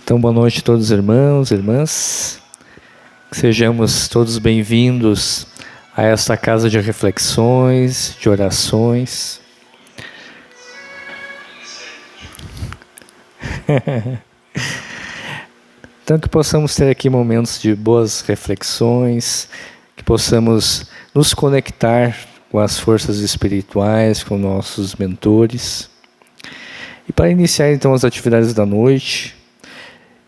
Então, boa noite a todos os irmãos e irmãs. Que sejamos todos bem-vindos a esta casa de reflexões, de orações. Então, que possamos ter aqui momentos de boas reflexões, que possamos nos conectar com as forças espirituais, com nossos mentores. E para iniciar então as atividades da noite,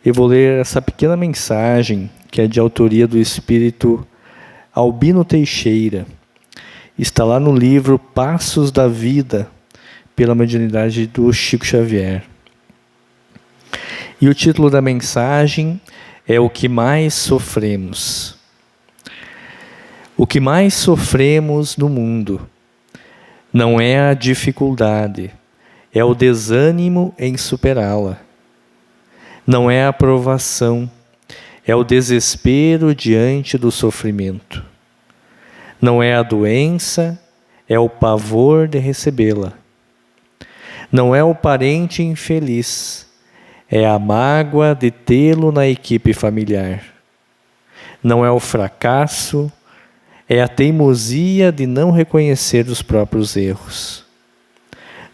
eu vou ler essa pequena mensagem que é de autoria do espírito Albino Teixeira. Está lá no livro Passos da Vida, pela mediunidade do Chico Xavier. E o título da mensagem é O que mais sofremos. O que mais sofremos no mundo não é a dificuldade, é o desânimo em superá-la. Não é a provação, é o desespero diante do sofrimento. Não é a doença, é o pavor de recebê-la. Não é o parente infeliz, é a mágoa de tê-lo na equipe familiar. Não é o fracasso, é a teimosia de não reconhecer os próprios erros.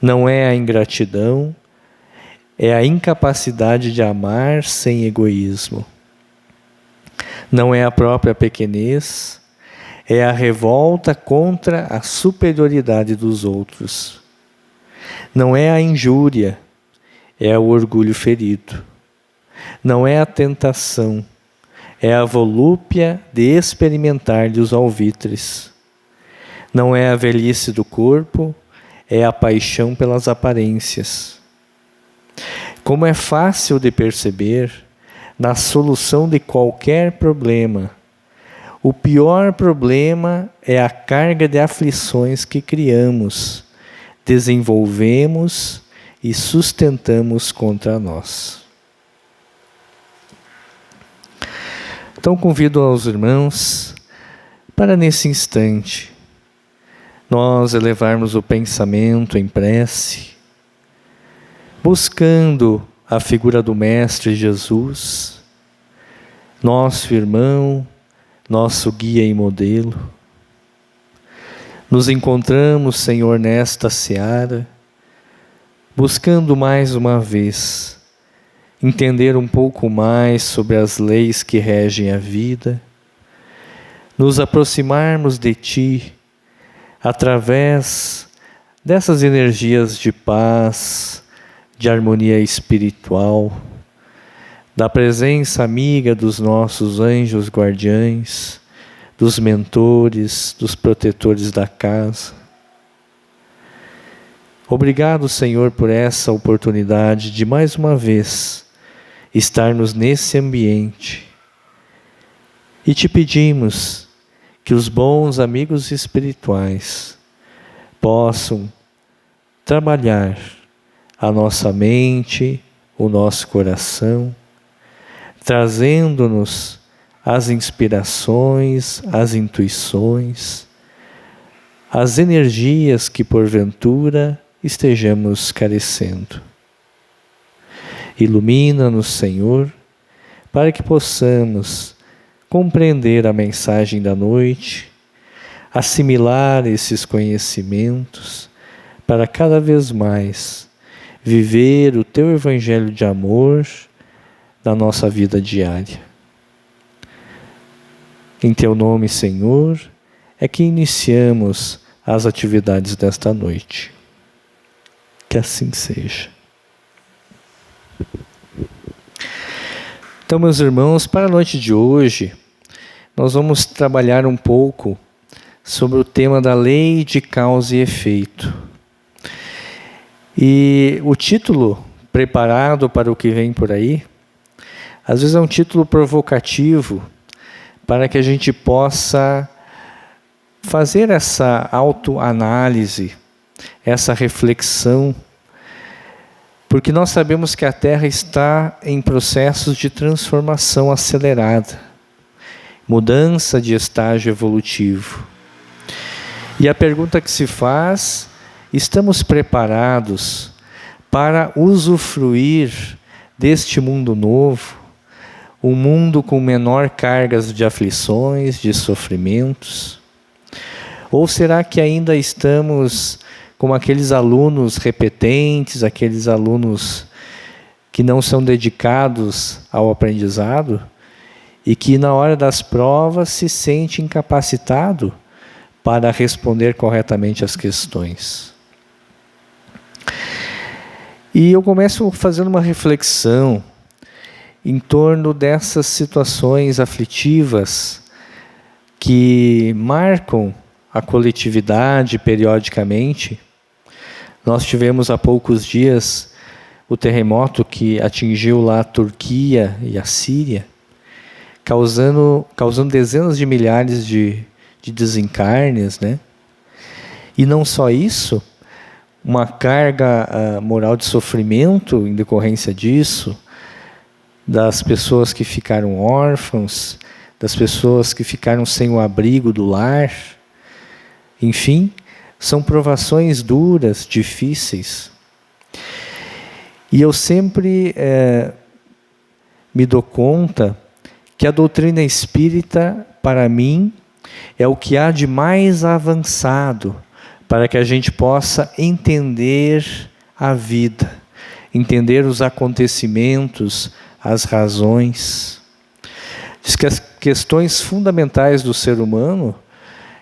Não é a ingratidão, é a incapacidade de amar sem egoísmo. Não é a própria pequenez, é a revolta contra a superioridade dos outros. Não é a injúria, é o orgulho ferido. Não é a tentação, é a volúpia de experimentar-lhe os alvitres. Não é a velhice do corpo, é a paixão pelas aparências. Como é fácil de perceber, na solução de qualquer problema, o pior problema é a carga de aflições que criamos, desenvolvemos e sustentamos contra nós. Então convido aos irmãos para nesse instante nós elevarmos o pensamento em prece, buscando a figura do Mestre Jesus, nosso irmão, nosso guia e modelo. Nos encontramos, Senhor, nesta seara, buscando mais uma vez entender um pouco mais sobre as leis que regem a vida, nos aproximarmos de Ti através dessas energias de paz, de harmonia espiritual, da presença amiga dos nossos anjos guardiães, dos mentores, dos protetores da casa. Obrigado, Senhor, por essa oportunidade de mais uma vez estarmos nesse ambiente. E te pedimos que os bons amigos espirituais possam trabalhar a nossa mente, o nosso coração, trazendo-nos as inspirações, as intuições, as energias que porventura estejamos carecendo. Ilumina-nos, Senhor, para que possamos compreender a mensagem da noite, assimilar esses conhecimentos, para cada vez mais viver o Teu Evangelho de amor na nossa vida diária. Em Teu nome, Senhor, é que iniciamos as atividades desta noite. Que assim seja. Então, meus irmãos, para a noite de hoje, nós vamos trabalhar um pouco sobre o tema da lei de causa e efeito. E o título preparado para o que vem por aí, às vezes é um título provocativo para que a gente possa fazer essa autoanálise, essa reflexão, porque nós sabemos que a Terra está em processos de transformação acelerada, mudança de estágio evolutivo. E a pergunta que se faz: estamos preparados para usufruir deste mundo novo, um mundo com menor cargas de aflições, de sofrimentos? Ou será que ainda estamos como aqueles alunos repetentes, aqueles alunos que não são dedicados ao aprendizado e que na hora das provas se sente incapacitado para responder corretamente às questões? E eu começo fazendo uma reflexão em torno dessas situações aflitivas que marcam a coletividade periodicamente. Nós tivemos há poucos dias o terremoto que atingiu lá a Turquia e a Síria, causando dezenas de milhares de desencarnes, né? E não só isso, uma carga moral de sofrimento em decorrência disso, das pessoas que ficaram órfãos, das pessoas que ficaram sem o abrigo do lar. Enfim, são provações duras, difíceis. E eu sempre me dou conta que a doutrina espírita, para mim, é o que há de mais avançado para que a gente possa entender a vida, entender os acontecimentos, as razões. Diz que as questões fundamentais do ser humano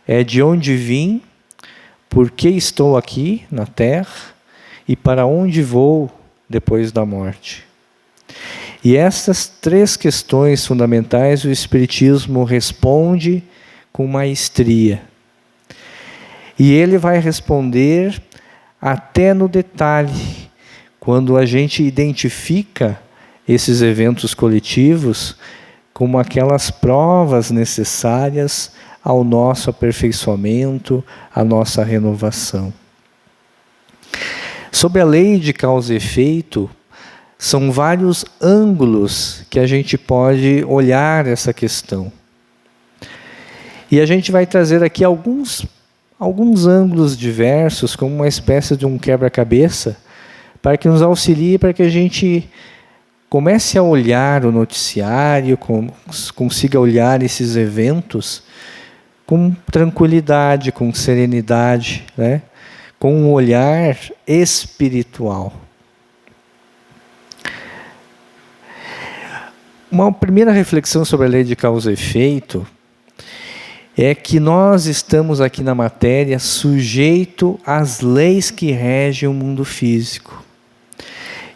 é de onde vim, por que estou aqui na Terra e para onde vou depois da morte. E essas três questões fundamentais o Espiritismo responde com maestria. E ele vai responder até no detalhe, quando a gente identifica esses eventos coletivos como aquelas provas necessárias ao nosso aperfeiçoamento, à nossa renovação. Sobre a lei de causa e efeito, são vários ângulos que a gente pode olhar essa questão. E a gente vai trazer aqui alguns ângulos diversos, como uma espécie de um quebra-cabeça, para que nos auxilie, para que a gente comece a olhar o noticiário, consiga olhar esses eventos com tranquilidade, com serenidade, né? Com um olhar espiritual. Uma primeira reflexão sobre a lei de causa e efeito é que nós estamos aqui na matéria sujeito às leis que regem o mundo físico.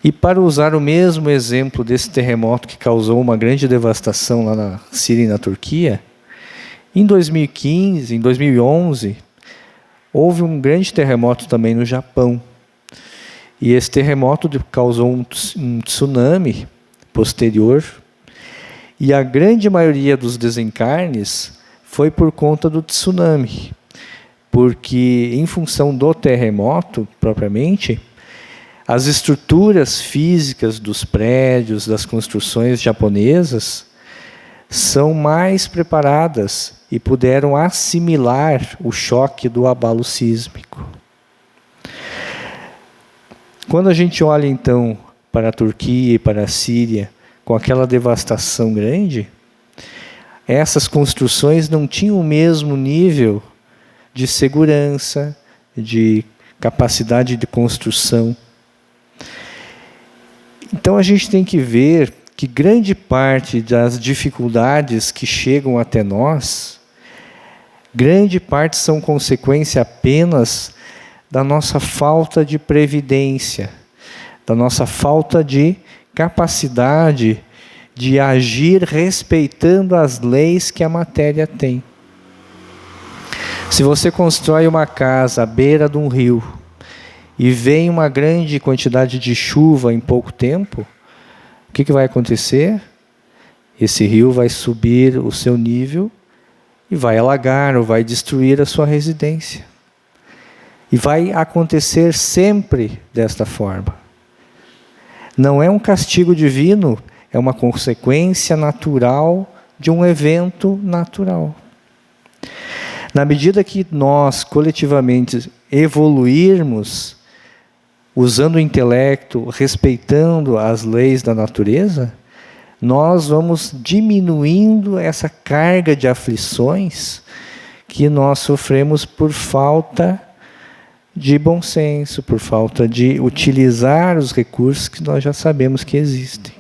E para usar o mesmo exemplo desse terremoto que causou uma grande devastação lá na Síria e na Turquia, em 2015, em 2011, houve um grande terremoto também no Japão. E esse terremoto causou um tsunami posterior. E a grande maioria dos desencarnes foi por conta do tsunami. Porque, em função do terremoto, propriamente, as estruturas físicas dos prédios, das construções japonesas, são mais preparadas e puderam assimilar o choque do abalo sísmico. Quando a gente olha, então, para a Turquia e para a Síria, com aquela devastação grande, essas construções não tinham o mesmo nível de segurança, de capacidade de construção. Então a gente tem que ver que grande parte das dificuldades que chegam até nós, grande parte são consequência apenas da nossa falta de previdência, da nossa falta de capacidade de agir respeitando as leis que a matéria tem. Se você constrói uma casa à beira de um rio e vem uma grande quantidade de chuva em pouco tempo, o que vai acontecer? Esse rio vai subir o seu nível e vai alagar ou vai destruir a sua residência. E vai acontecer sempre desta forma. Não é um castigo divino, é uma consequência natural de um evento natural. Na medida que nós coletivamente evoluirmos, usando o intelecto, respeitando as leis da natureza, nós vamos diminuindo essa carga de aflições que nós sofremos por falta de bom senso, por falta de utilizar os recursos que nós já sabemos que existem.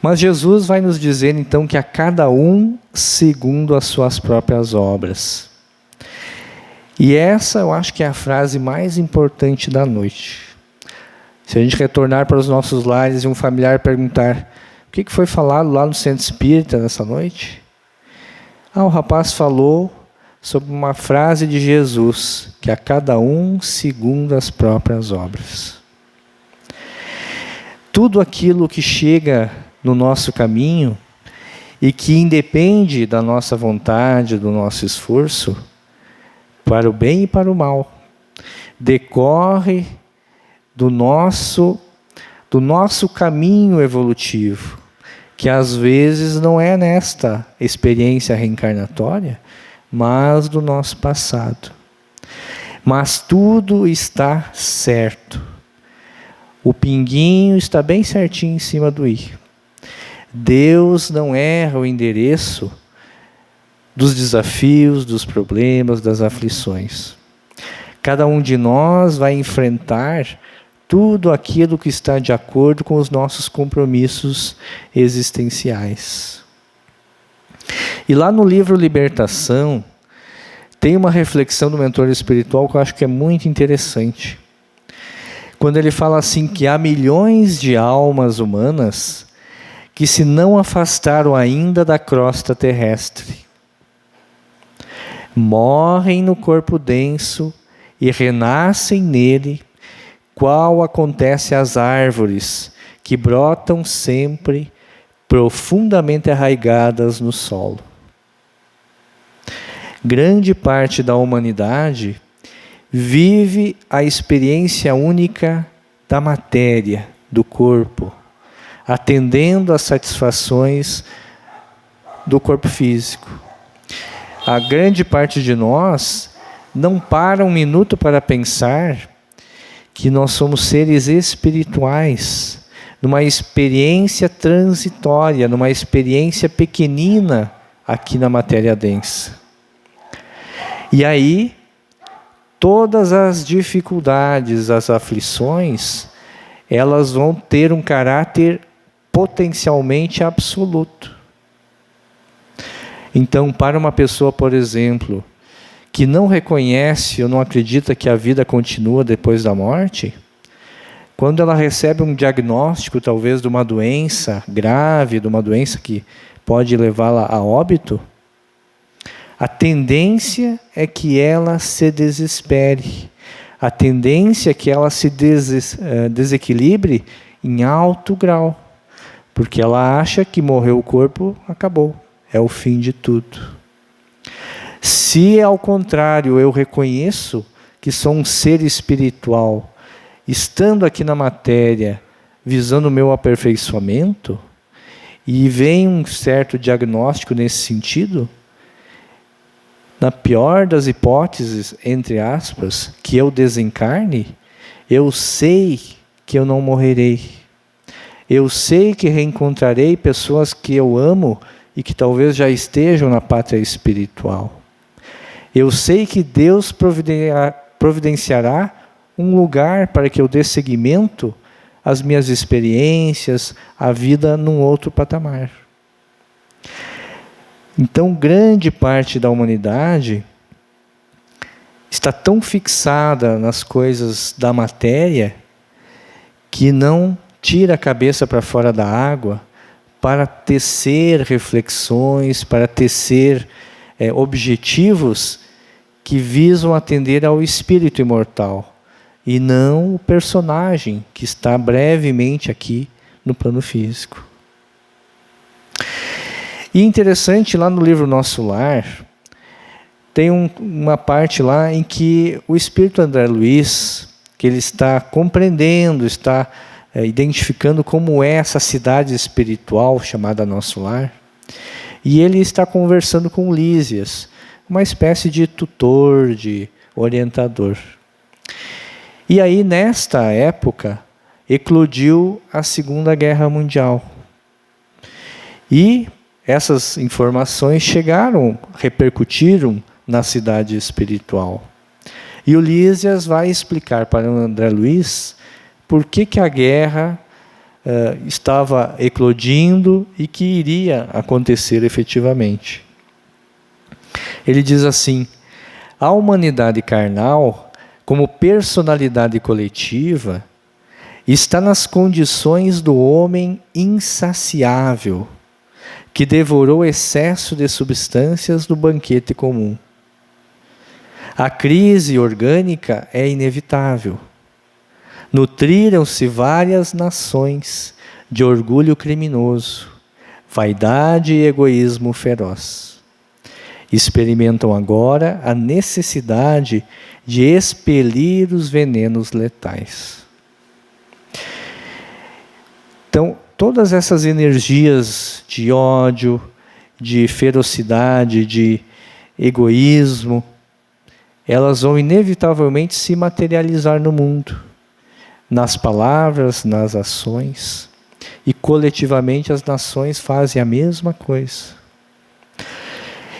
Mas Jesus vai nos dizer então que a cada um segundo as suas próprias obras. E essa eu acho que é a frase mais importante da noite. Se a gente retornar para os nossos lares e um familiar perguntar: o que foi falado lá no centro espírita nessa noite? O rapaz falou sobre uma frase de Jesus, que a cada um segundo as próprias obras. Tudo aquilo que chega no nosso caminho e que independe da nossa vontade, do nosso esforço, para o bem e para o mal, decorre do nosso caminho evolutivo, que às vezes não é nesta experiência reencarnatória, mas do nosso passado. Mas tudo está certo. O pinguinho está bem certinho em cima do i. Deus não erra o endereço dos desafios, dos problemas, das aflições. Cada um de nós vai enfrentar tudo aquilo que está de acordo com os nossos compromissos existenciais. E lá no livro Libertação, tem uma reflexão do mentor espiritual que eu acho que é muito interessante. Quando ele fala assim que há milhões de almas humanas que se não afastaram ainda da crosta terrestre, morrem no corpo denso e renascem nele, qual acontece às árvores que brotam sempre profundamente arraigadas no solo. Grande parte da humanidade vive a experiência única da matéria, do corpo, atendendo às satisfações do corpo físico. A grande parte de nós não para um minuto para pensar que nós somos seres espirituais, numa experiência transitória, numa experiência pequenina aqui na matéria densa. E aí, todas as dificuldades, as aflições, elas vão ter um caráter potencialmente absoluto. Então, para uma pessoa, por exemplo, que não reconhece ou não acredita que a vida continua depois da morte, quando ela recebe um diagnóstico, talvez, de uma doença grave, de uma doença que pode levá-la a óbito, a tendência é que ela se desespere. A tendência é que ela se desequilibre em alto grau. Porque ela acha que morreu o corpo, acabou. É o fim de tudo. Se, ao contrário, eu reconheço que sou um ser espiritual, estando aqui na matéria, visando o meu aperfeiçoamento, e vem um certo diagnóstico nesse sentido, na pior das hipóteses, entre aspas, que eu desencarne, eu sei que eu não morrerei. Eu sei que reencontrarei pessoas que eu amo e que talvez já estejam na pátria espiritual. Eu sei que Deus providenciará um lugar para que eu dê seguimento às minhas experiências, à vida num outro patamar. Então, grande parte da humanidade está tão fixada nas coisas da matéria que não tira a cabeça para fora da água para tecer reflexões, para tecer objetivos que visam atender ao espírito imortal e não o personagem que está brevemente aqui no plano físico. E interessante, lá no livro Nosso Lar, tem uma parte lá em que o espírito André Luiz, que ele está compreendendo, está identificando como é essa cidade espiritual chamada Nosso Lar, e ele está conversando com Lísias, uma espécie de tutor, de orientador. E aí, nesta época, eclodiu a Segunda Guerra Mundial. E essas informações repercutiram na cidade espiritual. E o Lísias vai explicar para o André Luiz por que a guerra estava eclodindo e que iria acontecer efetivamente. Ele diz assim: a humanidade carnal, como personalidade coletiva, está nas condições do homem insaciável, que devorou excesso de substâncias no banquete comum. A crise orgânica é inevitável. Nutriram-se várias nações de orgulho criminoso, vaidade e egoísmo feroz. Experimentam agora a necessidade de expelir os venenos letais. Então, todas essas energias de ódio, de ferocidade, de egoísmo, elas vão inevitavelmente se materializar no mundo, nas palavras, nas ações, e coletivamente as nações fazem a mesma coisa.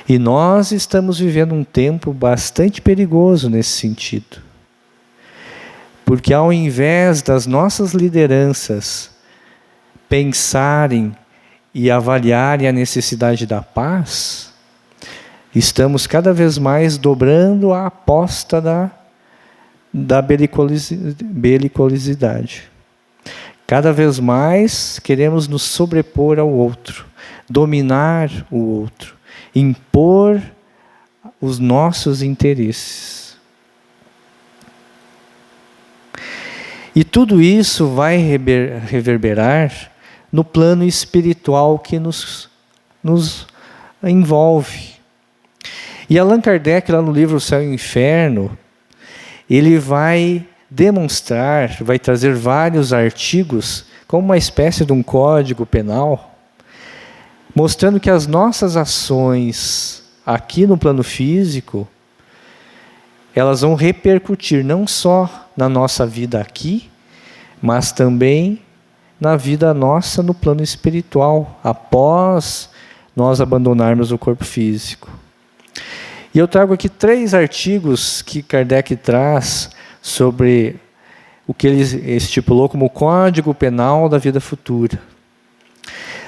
E nós estamos vivendo um tempo bastante perigoso nesse sentido, porque ao invés das nossas lideranças pensarem e avaliarem a necessidade da paz, estamos cada vez mais dobrando a aposta da belicosidade. Cada vez mais queremos nos sobrepor ao outro, dominar o outro, impor os nossos interesses. E tudo isso vai reverberar no plano espiritual que nos envolve. E Allan Kardec, lá no livro O Céu e o Inferno, ele vai demonstrar, vai trazer vários artigos, como uma espécie de um código penal, mostrando que as nossas ações aqui no plano físico, elas vão repercutir não só na nossa vida aqui, mas também na vida nossa no plano espiritual, após nós abandonarmos o corpo físico. E eu trago aqui 3 artigos que Kardec traz sobre o que ele estipulou como Código Penal da Vida Futura.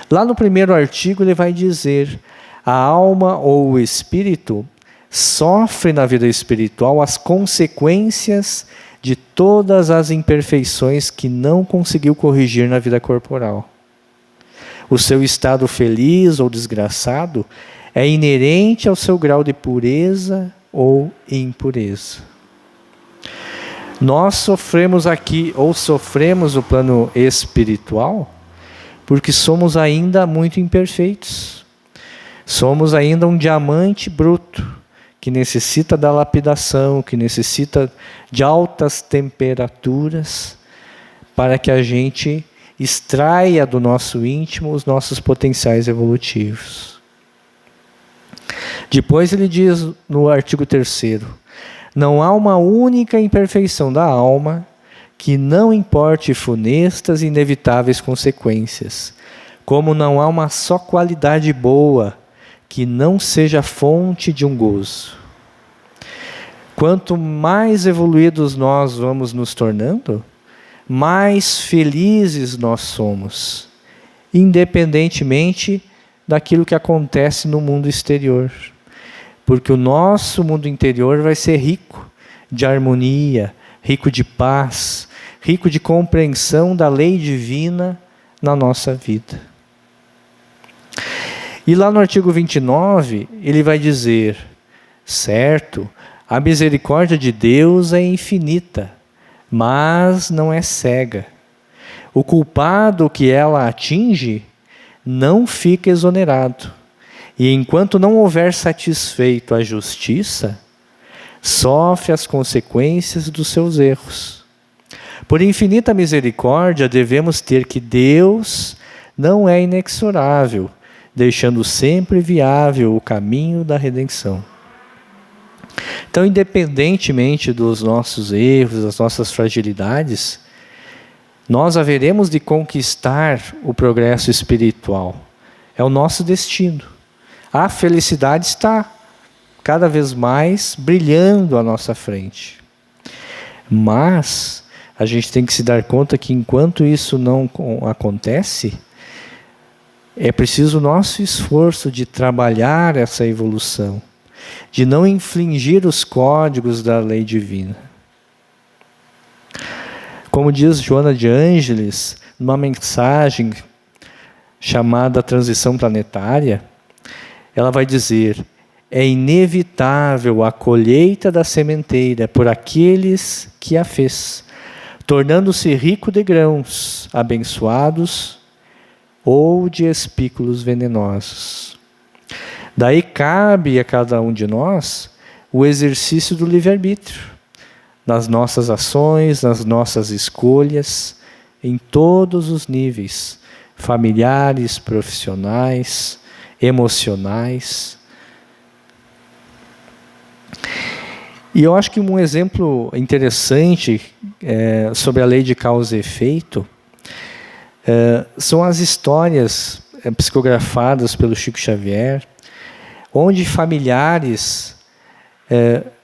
Lá no primeiro artigo ele vai dizer: a alma ou o espírito sofre na vida espiritual as consequências de todas as imperfeições que não conseguiu corrigir na vida corporal. O seu estado feliz ou desgraçado é inerente ao seu grau de pureza ou impureza. Nós sofremos aqui, ou sofremos no plano espiritual, porque somos ainda muito imperfeitos. Somos ainda um diamante bruto, que necessita da lapidação, que necessita de altas temperaturas, para que a gente extraia do nosso íntimo os nossos potenciais evolutivos. Depois ele diz no artigo 3º: não há uma única imperfeição da alma que não importe funestas e inevitáveis consequências, como não há uma só qualidade boa que não seja fonte de um gozo. Quanto mais evoluídos nós vamos nos tornando, mais felizes nós somos, independentemente daquilo que acontece no mundo exterior. Porque o nosso mundo interior vai ser rico de harmonia, rico de paz, rico de compreensão da lei divina na nossa vida. E lá no artigo 29, ele vai dizer: certo, a misericórdia de Deus é infinita, mas não é cega. O culpado que ela atinge não fica exonerado. E enquanto não houver satisfeito a justiça, sofre as consequências dos seus erros. Por infinita misericórdia, devemos ter que Deus não é inexorável, deixando sempre viável o caminho da redenção. Então, independentemente dos nossos erros, das nossas fragilidades, nós haveremos de conquistar o progresso espiritual. É o nosso destino. A felicidade está cada vez mais brilhando à nossa frente. Mas a gente tem que se dar conta que enquanto isso não acontece, é preciso o nosso esforço de trabalhar essa evolução, de não infringir os códigos da lei divina. Como diz Joana de Ângeles, numa mensagem chamada Transição Planetária, ela vai dizer: é inevitável a colheita da sementeira por aqueles que a fez, tornando-se rico de grãos abençoados ou de espículos venenosos. Daí cabe a cada um de nós o exercício do livre-arbítrio, nas nossas ações, nas nossas escolhas, em todos os níveis, familiares, profissionais, emocionais. E eu acho que um exemplo interessante sobre a lei de causa e efeito são as histórias psicografadas pelo Chico Xavier, onde familiares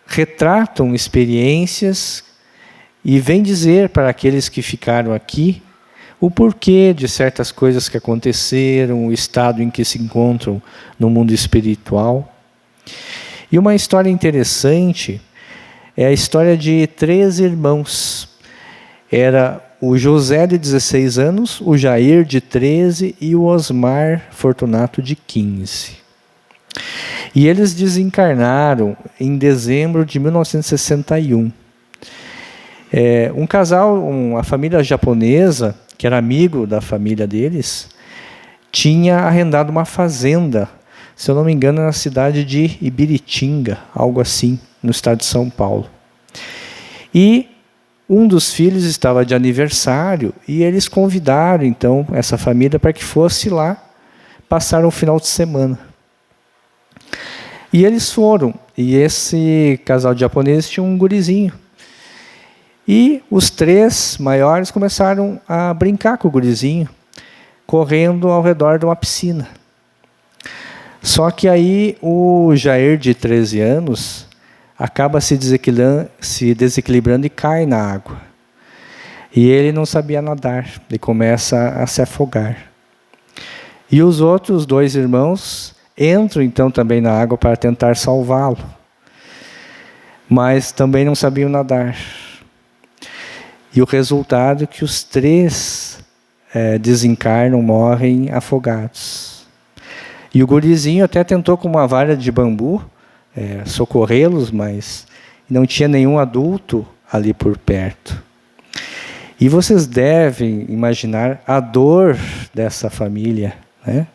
retratam experiências e vêm dizer para aqueles que ficaram aqui o porquê de certas coisas que aconteceram, o estado em que se encontram no mundo espiritual. E uma história interessante é a história de 3 irmãos. Era o José, de 16 anos, o Jair, de 13, e o Osmar Fortunato, de 15. E eles desencarnaram em dezembro de 1961. Um casal, uma família japonesa, que era amigo da família deles, tinha arrendado uma fazenda, se eu não me engano, na cidade de Ibiritinga, algo assim, no estado de São Paulo. E um dos filhos estava de aniversário e eles convidaram, então, essa família para que fosse lá passar um final de semana. E eles foram, e esse casal de japoneses tinha um gurizinho. E os 3 maiores começaram a brincar com o gurizinho, correndo ao redor de uma piscina. Só que aí o Jair, de 13 anos, acaba se desequilibrando e cai na água. E ele não sabia nadar, ele começa a se afogar. E os outros 2 irmãos entram então também na água para tentar salvá-lo, mas também não sabiam nadar. E o resultado é que os 3 desencarnam, morrem afogados. E o gurizinho até tentou com uma vara de bambu socorrê-los, mas não tinha nenhum adulto ali por perto. E vocês devem imaginar a dor dessa família, né?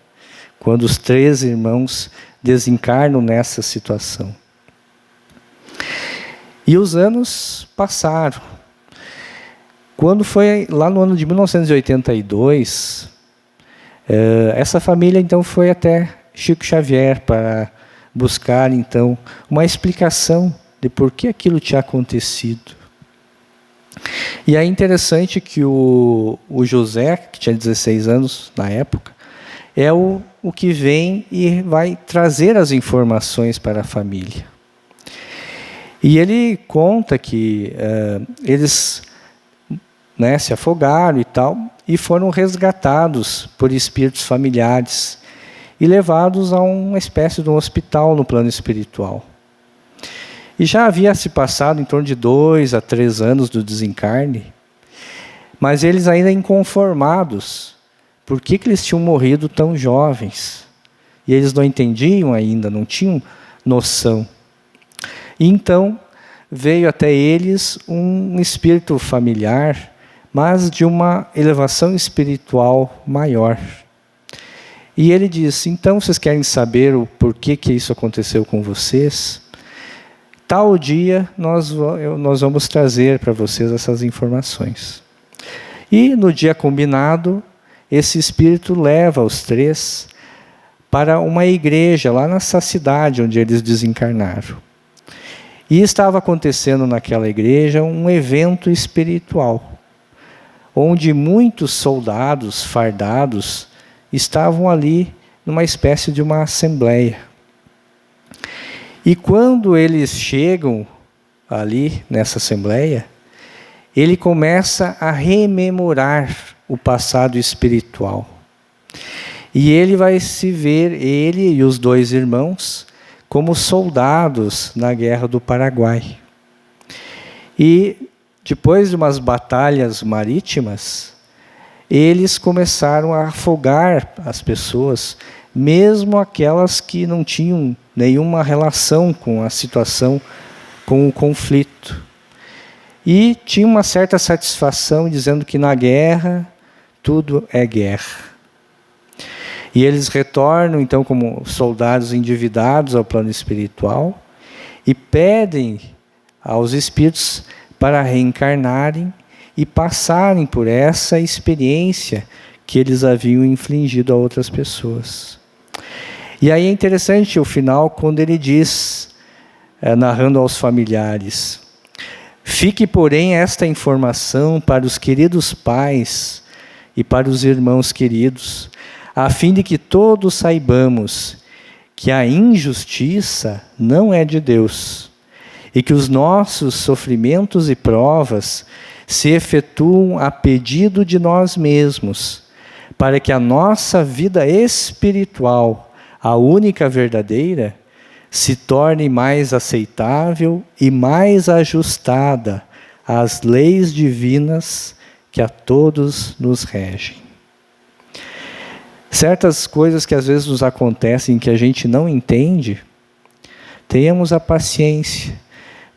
Quando os 3 irmãos desencarnam nessa situação. E os anos passaram. Quando foi lá no ano de 1982, essa família então foi até Chico Xavier para buscar então uma explicação de por que aquilo tinha acontecido. E é interessante que o José, que tinha 16 anos na época, é o que vem e vai trazer as informações para a família. E ele conta que eles se afogaram e tal, e foram resgatados por espíritos familiares e levados a uma espécie de um hospital no plano espiritual. E já havia se passado em torno de 2 a 3 anos do desencarne, mas eles ainda inconformados. Por que eles tinham morrido tão jovens? E eles não entendiam ainda, não tinham noção. E então veio até eles um espírito familiar, mas de uma elevação espiritual maior. E ele disse: então vocês querem saber o porquê que isso aconteceu com vocês? Tal dia nós vamos trazer para vocês essas informações. E no dia combinado, esse espírito leva os 3 para uma igreja lá nessa cidade onde eles desencarnaram. E estava acontecendo naquela igreja um evento espiritual, onde muitos soldados fardados estavam ali numa espécie de uma assembleia. E quando eles chegam ali nessa assembleia, ele começa a rememorar o passado espiritual. E ele vai se ver, ele e os 2 irmãos, como soldados na Guerra do Paraguai. E depois de umas batalhas marítimas, eles começaram a afogar as pessoas, mesmo aquelas que não tinham nenhuma relação com a situação, com o conflito. E tinha uma certa satisfação dizendo que na guerra tudo é guerra. E eles retornam então como soldados endividados ao plano espiritual e pedem aos espíritos para reencarnarem e passarem por essa experiência que eles haviam infligido a outras pessoas. E aí é interessante o final quando ele diz, narrando aos familiares: fique, porém, esta informação para os queridos pais e para os irmãos queridos, a fim de que todos saibamos que a injustiça não é de Deus e que os nossos sofrimentos e provas se efetuam a pedido de nós mesmos, para que a nossa vida espiritual, a única verdadeira, se torne mais aceitável e mais ajustada às leis divinas que a todos nos regem. Certas coisas que às vezes nos acontecem que a gente não entende, tenhamos a paciência,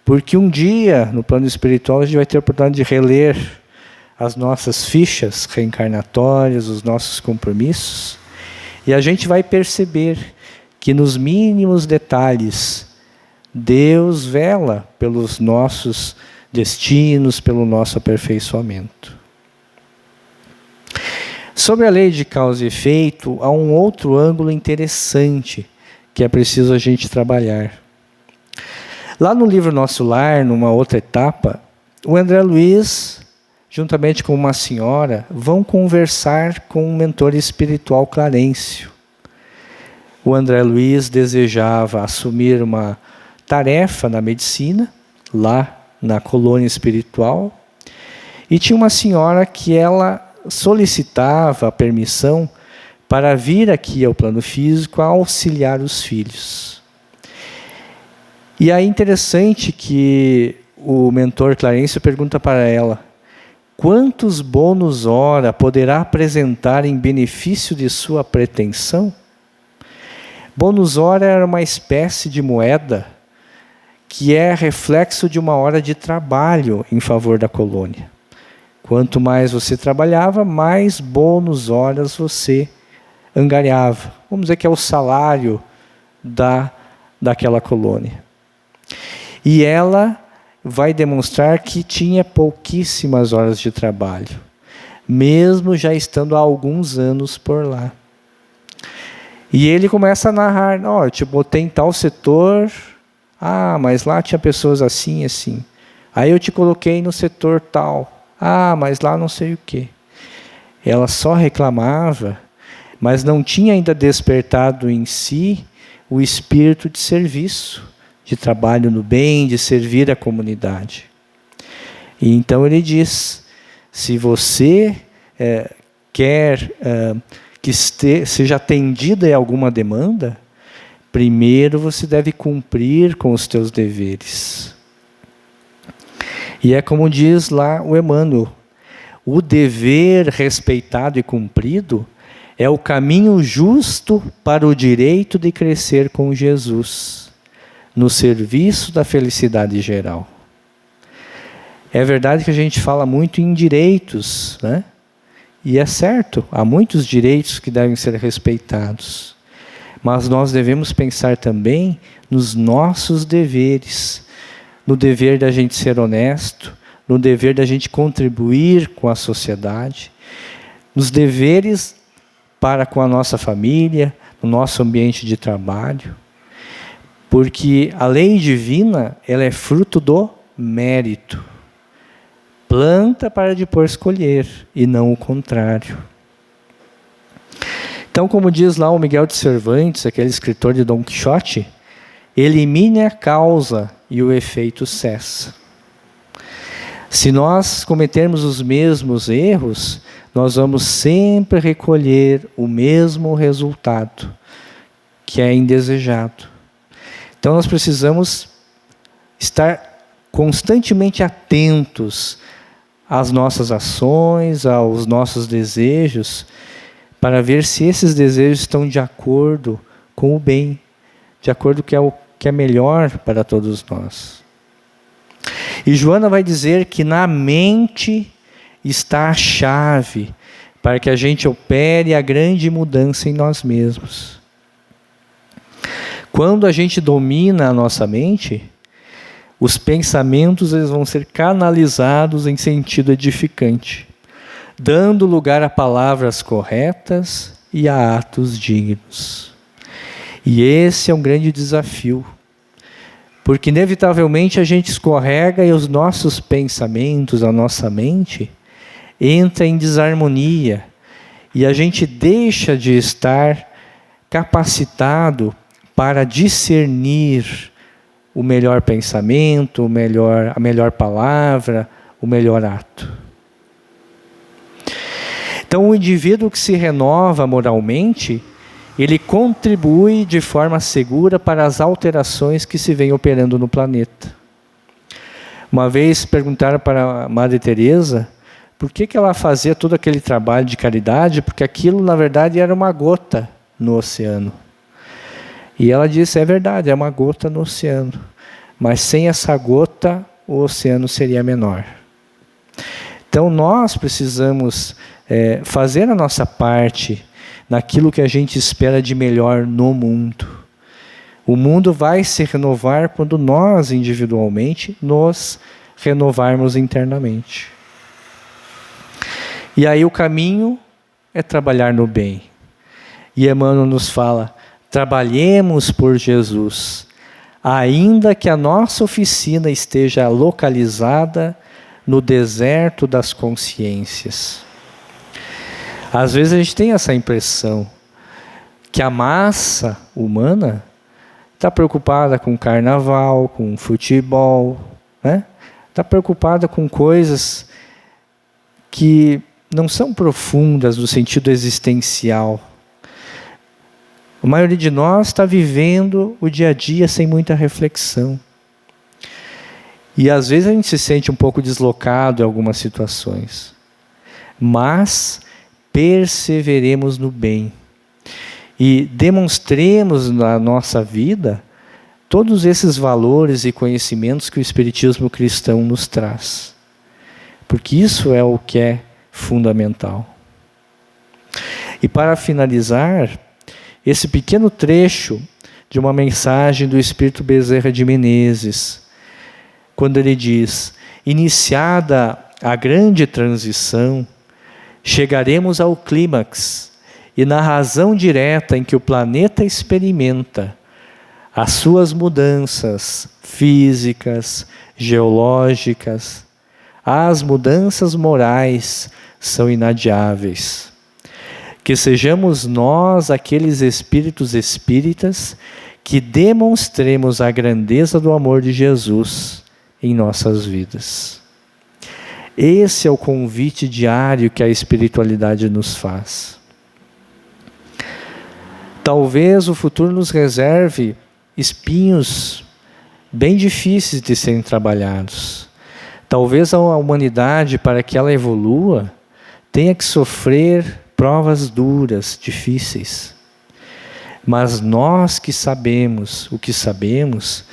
porque um dia, no plano espiritual, a gente vai ter a oportunidade de reler as nossas fichas reencarnatórias, os nossos compromissos, e a gente vai perceber que nos mínimos detalhes, Deus vela pelos nossos destinos, pelo nosso aperfeiçoamento. Sobre a lei de causa e efeito, há um outro ângulo interessante que é preciso a gente trabalhar. Lá no livro Nosso Lar, numa outra etapa, o André Luiz, juntamente com uma senhora, vão conversar com um mentor espiritual Clarencio. O André Luiz desejava assumir uma tarefa na medicina, lá na colônia espiritual, e tinha uma senhora que ela solicitava a permissão para vir aqui ao plano físico a auxiliar os filhos. E aí é interessante que o mentor Clarencio pergunta para ela: quantos bônus hora poderá apresentar em benefício de sua pretensão? Bônus hora era uma espécie de moeda que é reflexo de uma hora de trabalho em favor da colônia. Quanto mais você trabalhava, mais bônus horas você angariava. Vamos dizer que é o salário daquela colônia. E ela vai demonstrar que tinha pouquíssimas horas de trabalho, mesmo já estando há alguns anos por lá. E ele começa a narrar: eu te botei em tal setor, mas lá tinha pessoas assim, assim. Aí eu te coloquei no setor tal, mas lá não sei o quê. Ela só reclamava, mas não tinha ainda despertado em si o espírito de serviço, de trabalho no bem, de servir a comunidade. E então ele diz: se você quer que seja atendida em alguma demanda, primeiro você deve cumprir com os teus deveres. E é como diz lá o Emmanuel: o dever respeitado e cumprido é o caminho justo para o direito de crescer com Jesus, no serviço da felicidade geral. É verdade que a gente fala muito em direitos, né? E é certo, há muitos direitos que devem ser respeitados. Mas nós devemos pensar também nos nossos deveres, no dever da gente ser honesto, no dever da gente contribuir com a sociedade, nos deveres para com a nossa família, no nosso ambiente de trabalho. Porque a lei divina, ela é fruto do mérito. Planta para depois colher, e não o contrário. Então, como diz lá o Miguel de Cervantes, aquele escritor de Dom Quixote, elimine a causa e o efeito cessa. Se nós cometermos os mesmos erros, nós vamos sempre recolher o mesmo resultado, que é indesejado. Então nós precisamos estar constantemente atentos às nossas ações, aos nossos desejos, para ver se esses desejos estão de acordo com o bem, de acordo com o que é melhor para todos nós. E Joana vai dizer que na mente está a chave para que a gente opere a grande mudança em nós mesmos. Quando a gente domina a nossa mente, os pensamentos eles vão ser canalizados em sentido edificante, dando lugar a palavras corretas e a atos dignos. E esse é um grande desafio, porque inevitavelmente a gente escorrega e os nossos pensamentos, a nossa mente, entra em desarmonia e a gente deixa de estar capacitado para discernir o melhor pensamento, a melhor palavra, o melhor ato. Então, o indivíduo que se renova moralmente, ele contribui de forma segura para as alterações que se vêm operando no planeta. Uma vez perguntaram para a Madre Teresa por que ela fazia todo aquele trabalho de caridade, porque aquilo, na verdade, era uma gota no oceano. E ela disse, é verdade, é uma gota no oceano, mas sem essa gota, o oceano seria menor. Então, nós precisamos fazer a nossa parte naquilo que a gente espera de melhor no mundo. O mundo vai se renovar quando nós, individualmente, nos renovarmos internamente. E aí o caminho é trabalhar no bem. E Emmanuel nos fala, trabalhemos por Jesus, ainda que a nossa oficina esteja localizada no deserto das consciências. Às vezes a gente tem essa impressão que a massa humana está preocupada com carnaval, com futebol, né? Está preocupada com coisas que não são profundas no sentido existencial. A maioria de nós está vivendo o dia a dia sem muita reflexão. E às vezes a gente se sente um pouco deslocado em algumas situações. Mas perseveremos no bem. E demonstremos na nossa vida todos esses valores e conhecimentos que o Espiritismo cristão nos traz. Porque isso é o que é fundamental. E para finalizar, esse pequeno trecho de uma mensagem do Espírito Bezerra de Menezes, quando ele diz, iniciada a grande transição, chegaremos ao clímax e na razão direta em que o planeta experimenta as suas mudanças físicas, geológicas, as mudanças morais são inadiáveis. Que sejamos nós aqueles espíritos espíritas que demonstremos a grandeza do amor de Jesus em nossas vidas. Esse é o convite diário que a espiritualidade nos faz. Talvez o futuro nos reserve espinhos bem difíceis de serem trabalhados. Talvez a humanidade, para que ela evolua, tenha que sofrer provas duras, difíceis. Mas nós que sabemos o que sabemos,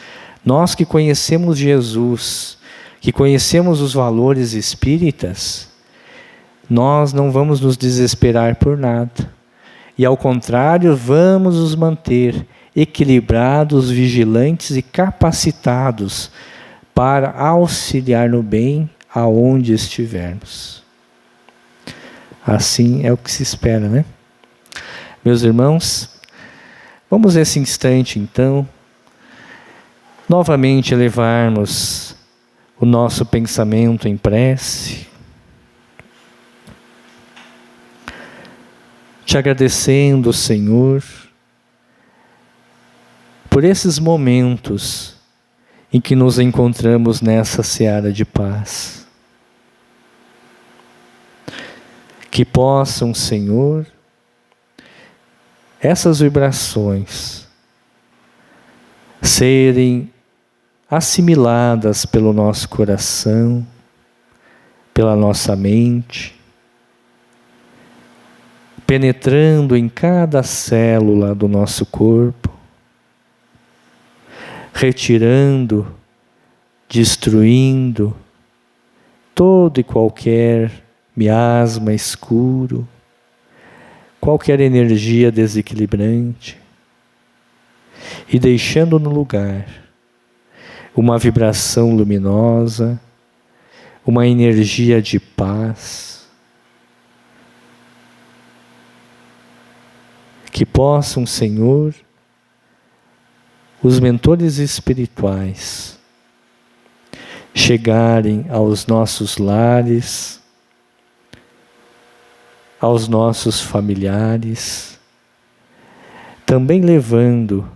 nós que conhecemos Jesus, que conhecemos os valores espíritas, nós não vamos nos desesperar por nada. E ao contrário, vamos nos manter equilibrados, vigilantes e capacitados para auxiliar no bem aonde estivermos. Assim é o que se espera, né? Meus irmãos, vamos nesse instante então novamente elevarmos o nosso pensamento em prece, te agradecendo, Senhor, por esses momentos em que nos encontramos nessa seara de paz. Que possam, Senhor, essas vibrações serem assimiladas pelo nosso coração, pela nossa mente, penetrando em cada célula do nosso corpo, retirando, destruindo todo e qualquer miasma escuro, qualquer energia desequilibrante, e deixando no lugar uma vibração luminosa, uma energia de paz, que possam, Senhor, os mentores espirituais chegarem aos nossos lares, aos nossos familiares, também levando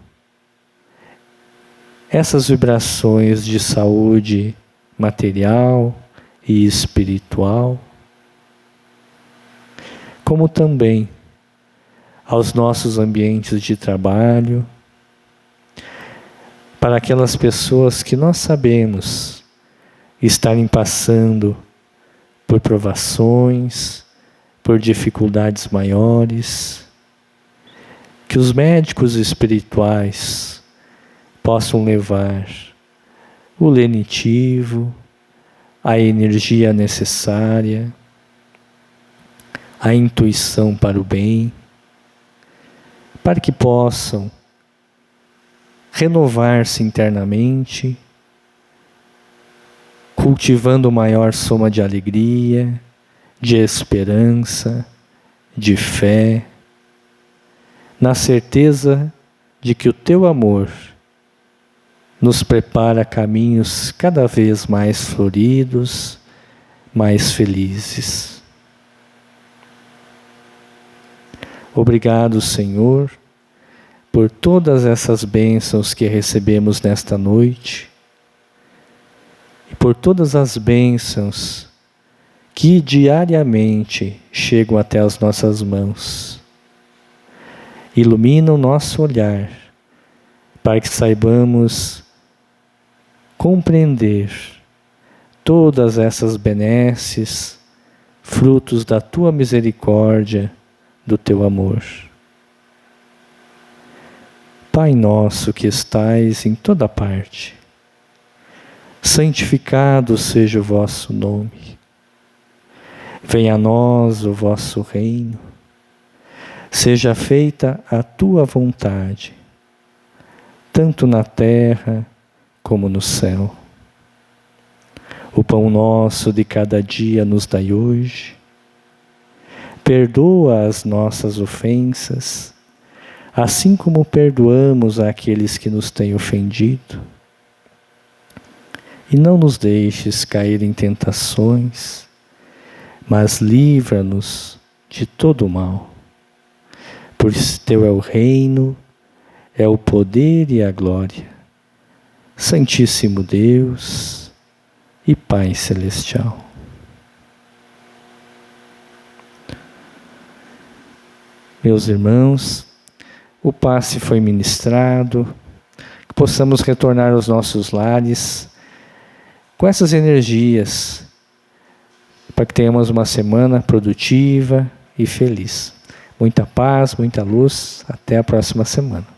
essas vibrações de saúde material e espiritual, como também aos nossos ambientes de trabalho, para aquelas pessoas que nós sabemos estarem passando por provações, por dificuldades maiores, que os médicos espirituais possam levar o lenitivo, a energia necessária, a intuição para o bem, para que possam renovar-se internamente, cultivando maior soma de alegria, de esperança, de fé, na certeza de que o Teu amor nos prepara caminhos cada vez mais floridos, mais felizes. Obrigado, Senhor, por todas essas bênçãos que recebemos nesta noite e por todas as bênçãos que diariamente chegam até as nossas mãos. Ilumina o nosso olhar para que saibamos compreender todas essas benesses, frutos da Tua misericórdia, do Teu amor. Pai nosso que estais em toda parte, santificado seja o vosso nome. Venha a nós o vosso reino. Seja feita a Tua vontade, tanto na terra como no céu. O pão nosso de cada dia nos dai hoje. Perdoa as nossas ofensas, assim como perdoamos àqueles que nos têm ofendido. E não nos deixes cair em tentações, mas livra-nos de todo o mal. Pois Teu é o reino, é o poder e a glória. Santíssimo Deus e Pai Celestial. Meus irmãos, o passe foi ministrado, que possamos retornar aos nossos lares com essas energias, para que tenhamos uma semana produtiva e feliz. Muita paz, muita luz, até a próxima semana.